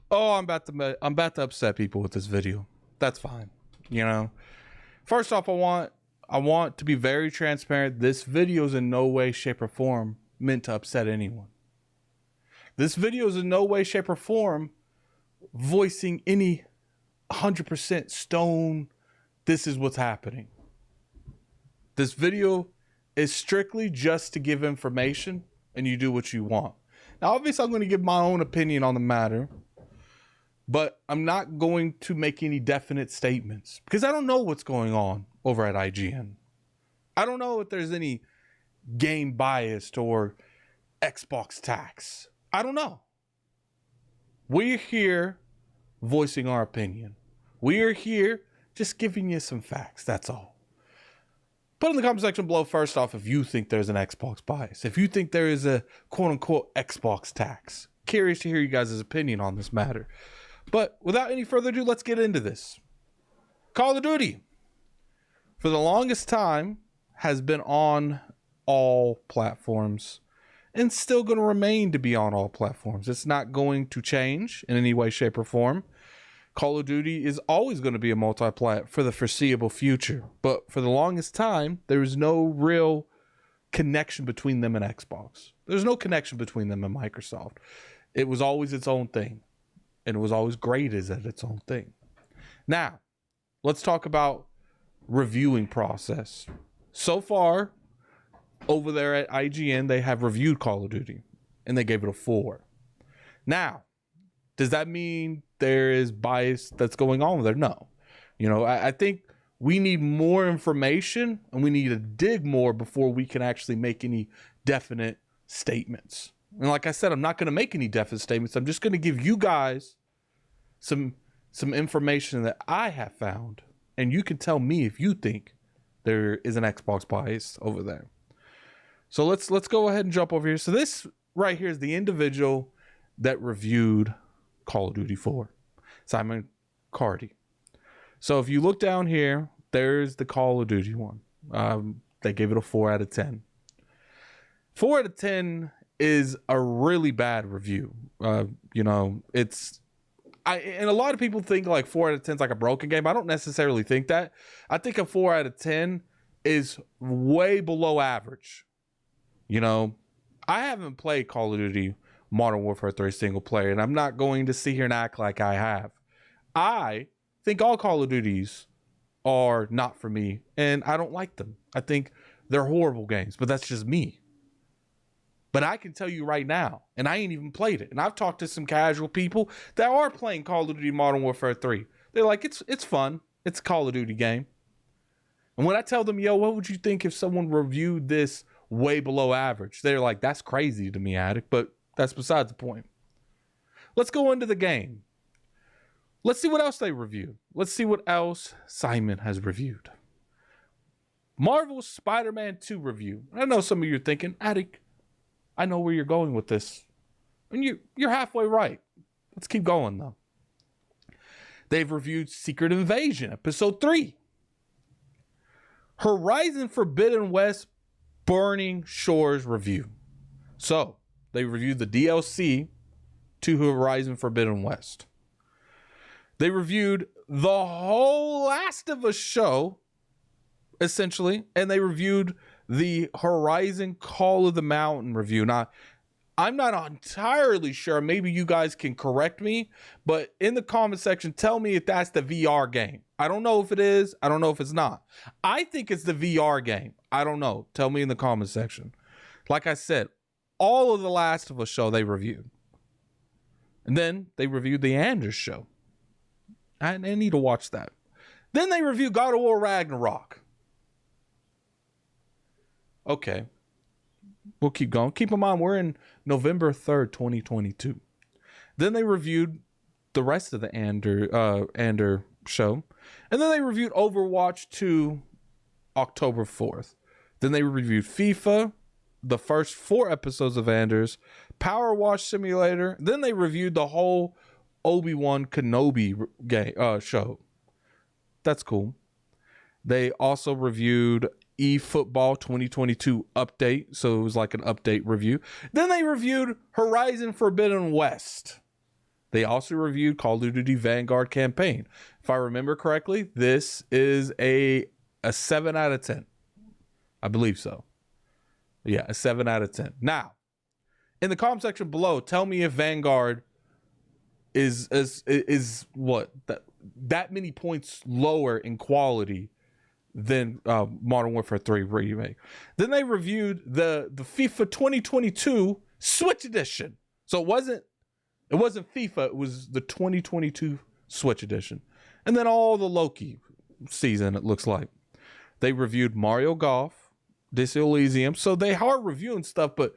Oh, I'm about to upset people with this video. That's fine. You know, first off, I want to be very transparent. This video is in no way, shape, or form meant to upset anyone. This video is in no way, shape, or form voicing any 100% stone. This is what's happening. This video is strictly just to give information, and you do what you want. Now, obviously, I'm going to give my own opinion on the matter, but I'm not going to make any definite statements because I don't know what's going on over at IGN. I don't know if there's any game biased or Xbox tax. I don't know. We're here voicing our opinion. We're here just giving you some facts. That's all. Put in the comment section below, first off, if you think there's an Xbox bias. If you think there is a quote-unquote Xbox tax. Curious to hear you guys' opinion on this matter. But without any further ado, let's get into this. Call of Duty, for the longest time, has been on all platforms and still going to remain to be on all platforms. It's not going to change in any way, shape, or form. Call of Duty is always going to be a multi-plat for the foreseeable future. But for the longest time, there was no real connection between them and Xbox. There's no connection between them and Microsoft. It was always its own thing. And it was always great as its own thing. Now, let's talk about reviewing process. So far, over there at IGN, they have reviewed Call of Duty. And they gave it a 4. Now, does that mean there is bias that's going on there? No. You know, I think we need more information and we need to dig more before we can actually make any definite statements. And like I said, I'm not going to make any definite statements. I'm just going to give you guys some information that I have found. And you can tell me if you think there is an Xbox bias over there. So let's go ahead and jump over here. So this right here is the individual that reviewed Call of Duty 4, Simon Cardy. So if you look down here, there's the Call of Duty one. They gave it a 4 out of 10. 4 out of 10 is a really bad review. You know, and a lot of people think like 4 out of 10 is like a broken game. I don't necessarily think that. I think a 4 out of 10 is way below average. You know, I haven't played Call of Duty Modern Warfare 3 single player, and I'm not going to sit here and act like I have. I think all Call of Duties are not for me, and I don't like them. I think they're horrible games, but that's just me. But I can tell you right now, and I ain't even played it, and I've talked to some casual people that are playing Call of Duty Modern Warfare 3. They're like, it's fun. It's a Call of Duty game. And when I tell them, yo, what would you think if someone reviewed this way below average? They're like, that's crazy to me, Addict, but that's beside the point. Let's go into the game. Let's see what else they reviewed. Let's see what else Simon has reviewed. Marvel's Spider-Man 2 review. I know some of you are thinking, Addict, I know where you're going with this. And you're halfway right. Let's keep going, though. They've reviewed Secret Invasion, Episode 3. Horizon Forbidden West Burning Shores review. So, they reviewed the DLC to Horizon Forbidden West. They reviewed the whole Last of Us show, essentially, and they reviewed the Horizon Call of the Mountain review. Now, I'm not entirely sure. Maybe you guys can correct me, but in the comment section, tell me if that's the VR game. I don't know if it is. I don't know if it's not. I think it's the VR game. I don't know. Tell me in the comment section. Like I said, all of the Last of Us show they reviewed. And then they reviewed the Anders show. I need to watch that. Then they reviewed God of War Ragnarok. Okay. We'll keep going. Keep in mind, we're in November 3rd, 2022. Then they reviewed the rest of the Ander show. And then they reviewed Overwatch 2 October 4th. Then they reviewed FIFA, the first 4 episodes of Anders, Power Wash Simulator. Then they reviewed the whole Obi-Wan Kenobi game show. That's cool. They also reviewed eFootball 2022 update. So it was like an update review. Then they reviewed Horizon Forbidden West. They also reviewed Call of Duty Vanguard campaign. If I remember correctly, this is a 7 out of 10. I believe so. Yeah, a 7 out of 10. Now, in the comment section below, tell me if Vanguard is what that many points lower in quality than Modern Warfare 3 remake. Then they reviewed the FIFA 2022 Switch edition. So it wasn't FIFA, it was the 2022 Switch edition. And then all the Loki season, it looks like. They reviewed Mario Golf, Disney Elysium. So they are reviewing stuff, but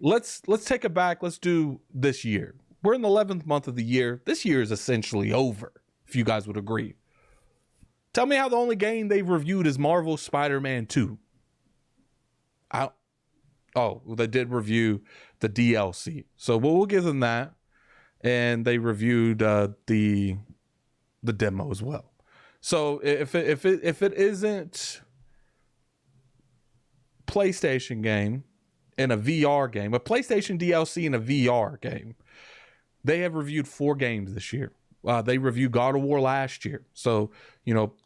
let's take it back. Let's do this year. We're in the 11th month of the year. This year is essentially over, if you guys would agree. Tell me how the only game they've reviewed is Marvel Spider-Man 2. They did review the DLC. So we'll give them that. And they reviewed the demo as well. So if it isn't PlayStation game and a VR game, a PlayStation DLC and a VR game, they have reviewed 4 games this year. They reviewed God of War last year. So,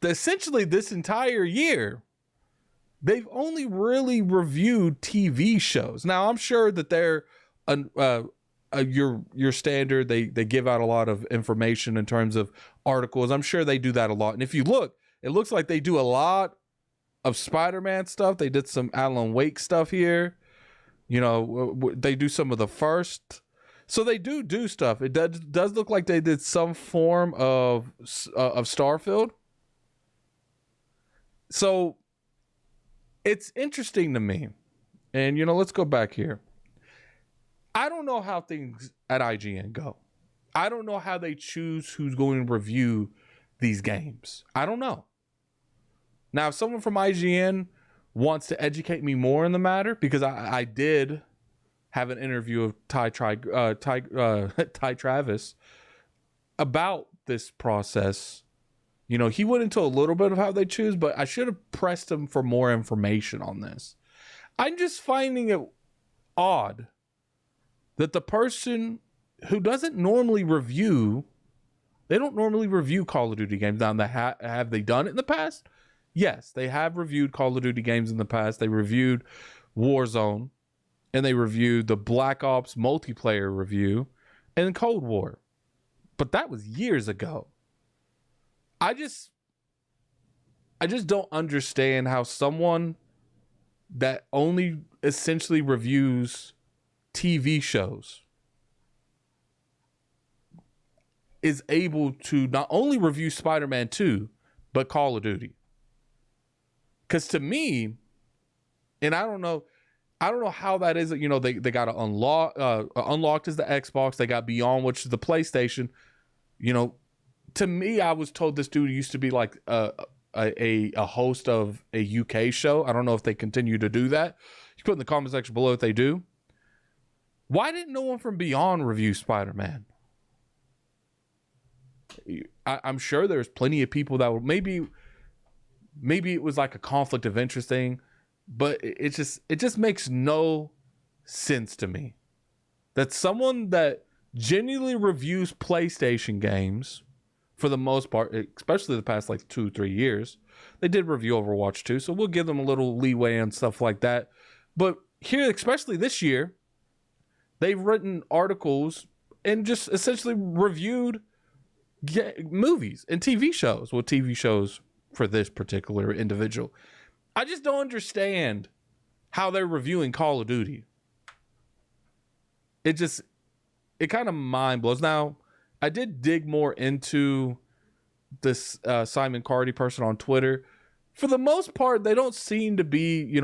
essentially this entire year, they've only really reviewed TV shows. Now, I'm sure that they're your standard. They give out a lot of information in terms of articles. I'm sure they do that a lot. And if you look, it looks like they do a lot of Spider-Man stuff. They did some Alan Wake stuff here. They do some of the first. So they do stuff. It does look like they did some form of Starfield. So it's interesting to me. And, let's go back here. I don't know how things at IGN go. I don't know how they choose who's going to review these games. I don't know. Now, if someone from IGN wants to educate me more in the matter, because I did have an interview of Ty Travis about this process. He went into a little bit of how they choose, but I should have pressed him for more information on this. I'm just finding it odd that the person who doesn't normally review, they don't normally review Call of Duty games. Now, have they done it in the past? Yes, they have reviewed Call of Duty games in the past. They reviewed Warzone, and they reviewed the Black Ops multiplayer review and Cold War. But that was years ago. I just don't understand how someone that only essentially reviews TV shows is able to not only review Spider-Man 2, but Call of Duty. Because to me, and I don't know how that is. They got to unlocked is the Xbox. They got Beyond, which is the PlayStation. To me, I was told this dude used to be like a host of a UK show. I don't know if they continue to do that. You put in the comment section below if they do. Why didn't no one from Beyond review Spider-Man? I'm sure there's plenty of people that would maybe it was like a conflict of interest thing, but it just makes no sense to me that someone that genuinely reviews PlayStation games for the most part, especially the past like 2-3 years, they did review Overwatch 2, so we'll give them a little leeway and stuff like that. But here, especially this year, they've written articles and just essentially reviewed movies and TV shows. Well, TV shows for this particular individual. I just don't understand how they're reviewing Call of Duty. It kind of mind blows. Now, I did dig more into this Simon Cardy person on Twitter. For the most part, they don't seem to be,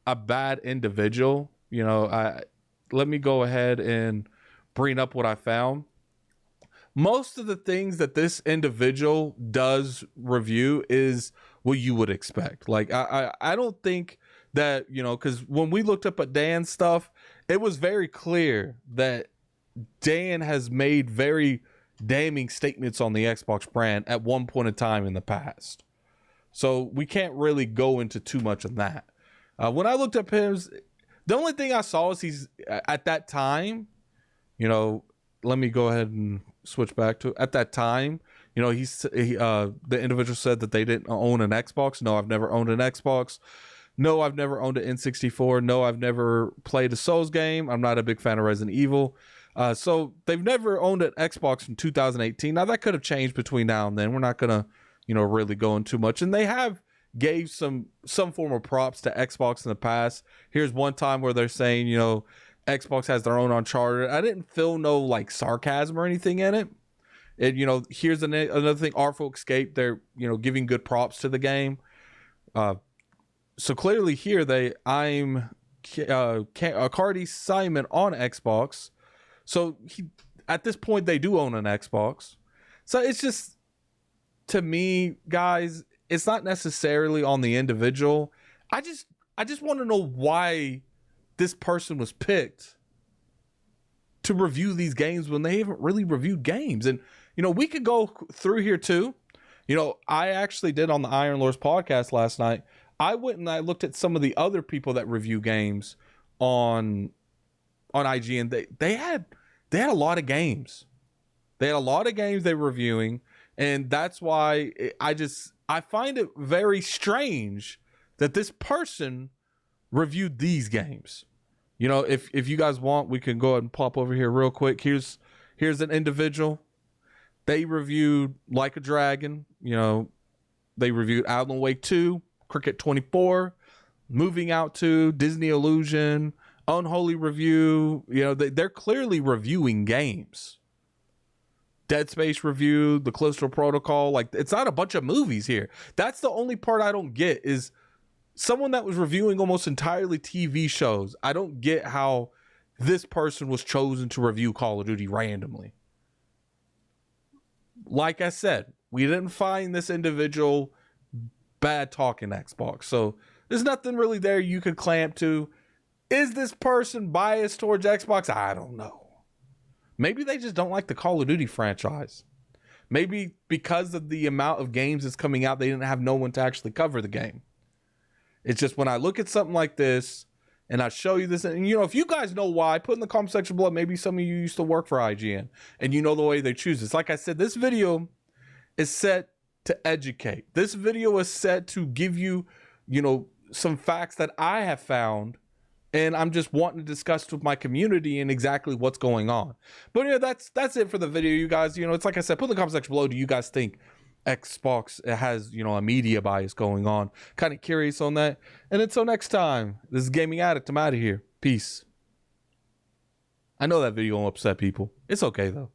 a bad individual. Let me go ahead and bring up what I found. Most of the things that this individual does review is what you would expect. Like, I don't think that, because when we looked up at Dan's stuff, it was very clear that Dan has made very damning statements on the Xbox brand at one point in time in the past. So we can't really go into too much of that. When I looked up him, the only thing I saw is he's at that time, let me go ahead and switch back to at that time. The individual said that they didn't own an Xbox. No, I've never owned an Xbox. No, I've never owned an N64. No, I've never played a Souls game. I'm not a big fan of Resident Evil. So they've never owned an Xbox in 2018. Now that could have changed between now and then. We're not gonna, really go in too much. And they have gave some form of props to Xbox in the past. Here's one time where they're saying, Xbox has their own Uncharted. I didn't feel no like sarcasm or anything in it. Here's another thing, Artful Escape. They're, giving good props to the game. So clearly here I'm Cardi Simon on Xbox. So at this point they do own an Xbox. So it's just, to me, guys, it's not necessarily on the individual. I just want to know why this person was picked to review these games when they haven't really reviewed games. And, we could go through here too. I actually did on the Iron Lords podcast last night. I went and I looked at some of the other people that review games on IG, and they had a lot of games. They had a lot of games they were reviewing, and that's why I find it very strange that this person reviewed these games. If you guys want, we can go ahead and pop over here real quick. Here's an individual. They reviewed Like a Dragon. They reviewed Alan Wake 2, Cricket 24, Moving Out 2, Disney Illusion, Unholy Review. They're clearly reviewing games. Dead Space review, The Callisto Protocol. Like, it's not a bunch of movies here. That's the only part I don't get, is someone that was reviewing almost entirely TV shows. I don't get how this person was chosen to review Call of Duty randomly. Like I said, we didn't find this individual bad talking Xbox. So there's nothing really there you could clamp to. Is this person biased towards Xbox? I don't know. Maybe they just don't like the Call of Duty franchise. Maybe because of the amount of games that's coming out, they didn't have no one to actually cover the game. It's just when I look at something like this and I show you this, and if you guys know why, put in the comment section below. Maybe some of you used to work for IGN and the way they choose this. Like I said, this video is set to educate. This video is set to give you, some facts that I have found, and I'm just wanting to discuss with my community and exactly what's going on. But that's it for the video, you guys. It's like I said, put in the comment section below. Do you guys think Xbox has, a media bias going on? Kind of curious on that. And until next time, this is Gaming Addict. I'm out of here. Peace. I know that video won't upset people. It's okay though.